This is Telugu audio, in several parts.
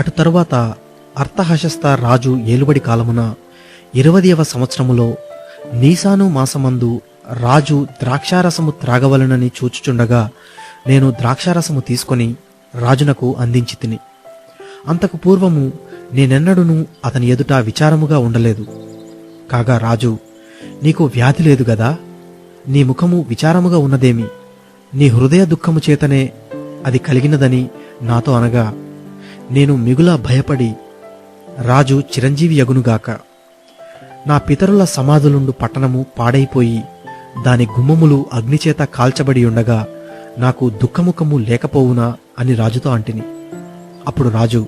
అటు తరువాత అర్తహషస్త రాజు ఏలుబడి కాలమున 20వ సంవత్సరములో నీసాను మాసమందు రాజు ద్రాక్షారసము త్రాగవలనని చూచుచుండగా నేను ద్రాక్షారసము తీసుకొని రాజునకు అందించి తిని. అంతకు పూర్వము నేనెన్నడూనూ అతని ఎదుట విచారముగా ఉండలేదు. కాగా రాజు, నీకు వ్యాధి లేదు గదా, నీ ముఖము విచారముగా ఉన్నదేమి, నీ హృదయ దుఃఖము చేతనే అది కలిగినదని నాతో అనగా, నేను మిగుల భయపడి, రాజు చిరంజీవి యగునుగాక, నా పితరుల సమాధులుండు పట్టణము పాడైపోయి దాని గుమ్మములు అగ్నిచేత కాల్చబడి ఉండగా నాకు దుఃఖముఖము లేకపోవునా అని రాజుతో అంటిని. అప్పుడు రాజు,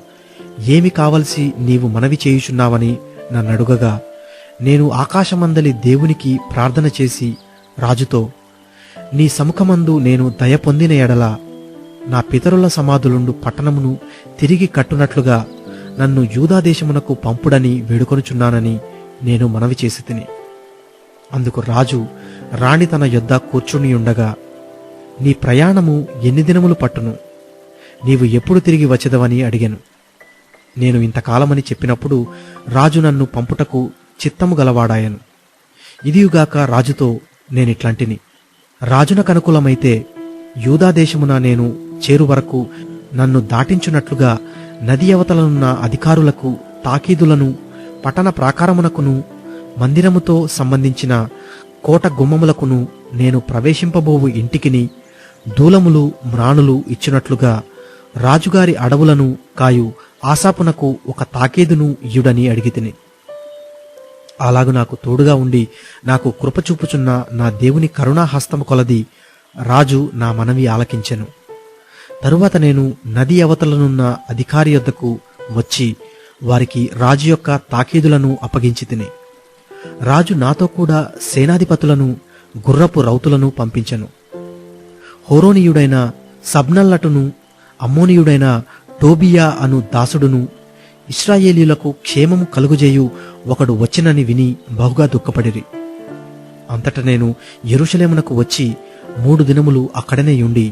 ఏమి కావలసి నీవు మనవి చేయుచున్నావని నన్నడుగగా, నేను ఆకాశమందలి దేవునికి ప్రార్థన చేసి రాజుతో, నీ సముఖమందు నేను దయ పొందిన ఎడల నా పితరుల సమాధులుండు పట్టణమును తిరిగి కట్టునట్లుగా నన్ను యూదాదేశమునకు పంపుడని వేడుకొనుచున్నానని నేను మనవి చేసి తిని. అందుకు రాజు రాణి తన యొద్ద కూర్చునియుండగా, నీ ప్రయాణము ఎన్ని దినములు పట్టును, నీవు ఎప్పుడు తిరిగి వచ్చెదవని అడిగాను. నేను ఇంతకాలమని చెప్పినప్పుడు రాజు నన్ను పంపుటకు చిత్తము గలవాడాయను. ఇదియుగాక రాజుతో నేనిట్లాంటిని, రాజునకనుకూలమైతే యూదాదేశమున నేను చేరు వరకు నన్ను దాటించున్నట్లుగా నది అవతలనున్న అధికారులకు తాకీదులను పట్టణ ప్రాకారమునకును మందిరముతో సంబంధించిన కోట గుమ్మములకును నేను ప్రవేశింపబోవు ఇంటికిని దూలములు మ్రాణులు ఇచ్చినట్లుగా రాజుగారి అడవులను కాయు ఆసాపునకు ఒక తాకీదును ఇయుడని అడిగితిని. అలాగు నాకు తోడుగా ఉండి నాకు కృపచూపుచున్న నా దేవుని కరుణాహస్తము కొలది రాజు నా మనవి ఆలకించెను. తరువాత నేను నది అవతలనున్న అధికారి యొద్దకు వచ్చి వారికి రాజు యొక్క తాకీదులను అప్పగించి తిని. రాజు నాతో కూడా సేనాధిపతులను గుర్రపు రౌతులను పంపించెను. హోరోనీయుడైన సబ్నల్లటును అమ్మోనీయుడైన టోబియా అను దాసుడును ఇశ్రాయేలీయులకు క్షేమము కలుగుజేయు ఒకడు వచ్చినని విని బహుగా దుఃఖపడిరి. అంతట నేను యెరూషలేమునకు వచ్చి 3 దినములు అక్కడనే యుండి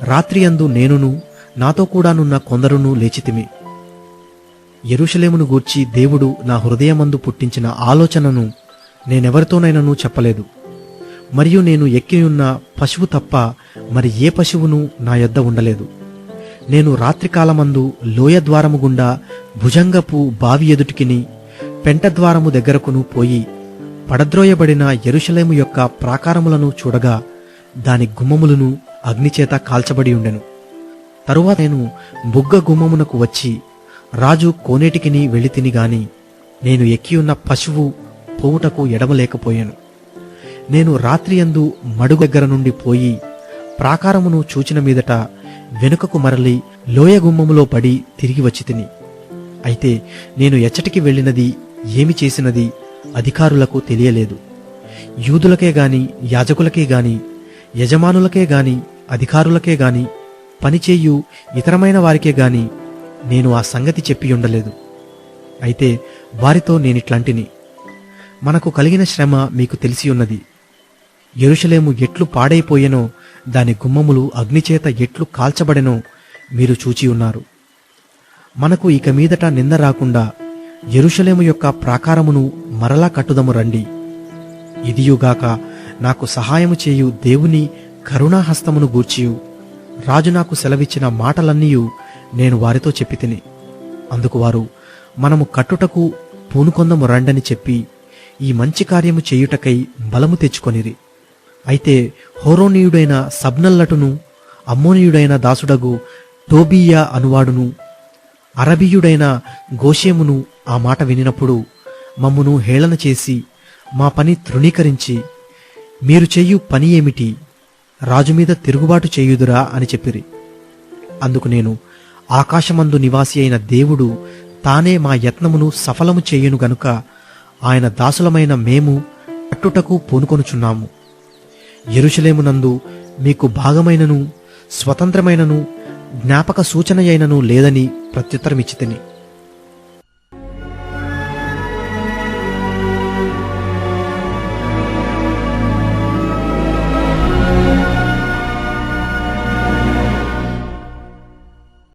రాత్రియందు నేనును నాతో కూడానున్న కొందరును లేచితిమి. యెరూషలేమును గూర్చి దేవుడు నా హృదయమందు పుట్టించిన ఆలోచనను నేనెవరితోనైనను చెప్పలేదు. మరియు నేను ఎక్కియున్న పశువు తప్ప మరి ఏ పశువును నా యొద్ద ఉండలేదు. నేను రాత్రికాలమందు లోయ ద్వారము గుండా భుజంగపు బావి ఎదుటికిని పెంటద్వారము దగ్గరకును పోయి పడద్రోయబడిన యెరూషలేము యొక్క ప్రాకారములను చూడగా దాని గుమ్మములను అగ్నిచేత కాల్చబడి ఉండెను. తరువాత నేను బుగ్గ గుమ్మమునకు వచ్చి రాజు కోనేటికిని వెళితిని గాని నేను ఎక్కియున్న పశువు పోవుటకు ఎడమలేకపోయాను. నేను రాత్రియందు మడుగు దగ్గర నుండి పోయి ప్రాకారమును చూచిన మీదట వెనుకకు మరలి లోయ గుమ్మములో పడి తిరిగి వచ్చి తిని. అయితే నేను ఎచ్చటికి వెళ్ళినది ఏమి చేసినది అధికారులకు తెలియలేదు. యూదులకే గాని యాజకులకే గాని యజమానులకే గాని అధికారులకే గాని పనిచేయు ఇతరమైన వారికే గాని నేను ఆ సంగతి చెప్పి ఉండలేదు. అయితే వారితో నేనిట్లాంటిని, మనకు కలిగిన శ్రమ మీకు తెలిసి ఉన్నది. యెరూషలేము ఎట్లు పాడైపోయెనో దాని గుమ్మములు అగ్నిచేత ఎట్లు కాల్చబడెనో మీరు చూచి ఉన్నారు. మనకు ఇక మీదట నింద రాకుండా యెరూషలేము యొక్క ప్రాకారమును మరలా కట్టుదము రండి. ఇదియుగాక నాకు సహాయము చేయు దేవుని కరుణాహస్తమును గూర్చియు రాజు నాకు సెలవిచ్చిన మాటలన్నీయు నేను వారితో చెప్పి తిని. అందుకు వారు, మనము కట్టుటకు పూనుకొందము రండని చెప్పి ఈ మంచి కార్యము చేయుటకై బలము తెచ్చుకొనిరి. అయితే హోరోనీయుడైన సబ్నల్లటును అమ్మోనీయుడైన దాసుడగు టోబియా అనువాడును అరబీయుడైన గోషేమును ఆ మాట వినినప్పుడు మమ్మును హేళన చేసి మా పని తృణీకరించి, మీరు చెయ్యు పని ఏమిటి, రాజుమీద తిరుగుబాటు చేయుదురా అని చెప్పిరి. అందుకు నేను, ఆకాశమందు నివాసి అయిన దేవుడు తానే మా యత్నమును సఫలము చేయును గనుక ఆయన దాసులమైన మేము కట్టుటకు పూనుకొనుచున్నాము. యెరూషలేమునందు మీకు భాగమైనను స్వతంత్రమైనను జ్ఞాపక సూచనయైనను లేదని ప్రత్యుత్తరమిచ్చితిని.